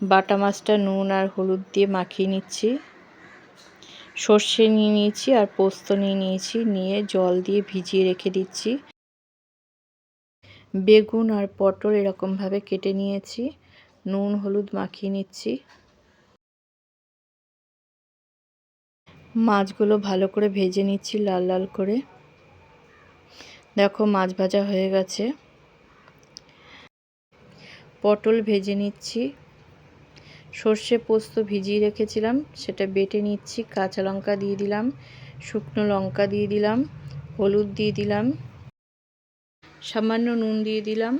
বাটা মাছটা নুন আর হলুদ দিয়ে মাখিয়ে নিচ্ছি। সর্ষে নিয়ে নিয়েছি আর পোস্ত নিয়ে নিয়েছি, নিয়ে জল দিয়ে ভিজিয়ে রেখে দিচ্ছি। বেগুন আর পটল এরকমভাবে কেটে নিয়েছি, নুন হলুদ মাখিয়ে নিচ্ছি। মাছগুলো ভালো করে ভেজে নিচ্ছি লাল লাল করে। দেখো মাছ ভাজা হয়ে গেছে। পটল ভেজে নিচ্ছি। সর্ষে পোস্ত ভিজিয়ে রেখেছিলাম সেটা বেটে নিচ্ছি। কাঁচা লঙ্কা দিয়ে দিলাম, শুকনো লঙ্কা দিয়ে দিলাম, হলুদ দিয়ে দিলাম, সামান্য নুন দিয়ে দিলাম,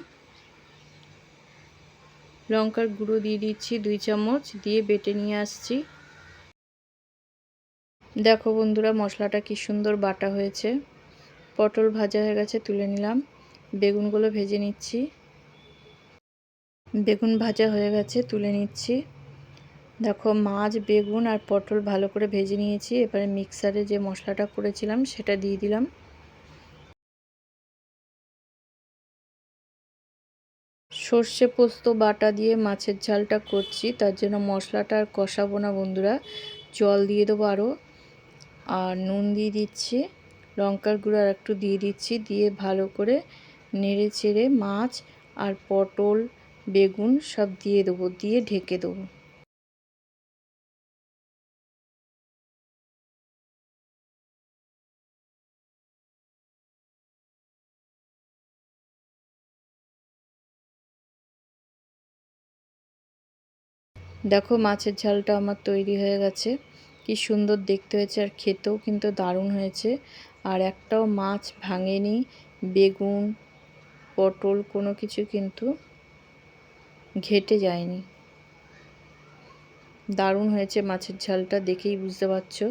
লঙ্কার গুঁড়ো দিয়ে দিচ্ছি 2 চামচ, দিয়ে বেটে নিয়ে আসছি। দেখো বন্ধুরা মশলাটা কি সুন্দর বাটা হয়েছে। পটল ভাজা হয়ে গেছে, তুলে নিলাম। বেগুনগুলো ভেজে নিচ্ছি। বেগুন ভাজা হয়ে গেছে, তুলে নিচ্ছি। দেখো মাছ, বেগুন আর পটল ভালো করে ভেজে নিয়েছি। এবারে মিক্সারে যে মশলাটা করেছিলাম সেটা দিয়ে দিলাম। সর্ষে পোস্ত বাটা দিয়ে মাছের ঝালটা করছি, তার জন্য মশলাটা আর কষাবো না বন্ধুরা, জল দিয়ে দেবো আরও। আর নুন দিয়ে দিচ্ছি, লঙ্কার গুঁড়ো আর একটু দিয়ে দিচ্ছি, দিয়ে ভালো করে নেড়ে চেড়ে মাছ আর পটল বেগুন সব দিয়ে দেবো, দিয়ে ঢেকে দেবো। দেখো মাছের ঝালটা আমার তৈরি হয়ে গেছে। কি সুন্দর দেখতে হয়েছে, আর খেতেও কিন্তু দারুণ হয়েছে। আর একটাও মাছ ভাঙেনি, বেগুন পটল কোনো কিছু কিন্তু ঘেটে যায়নি। দারুণ হয়েছে মাছের ঝালটা, দেখেই বুঝতে পারছো।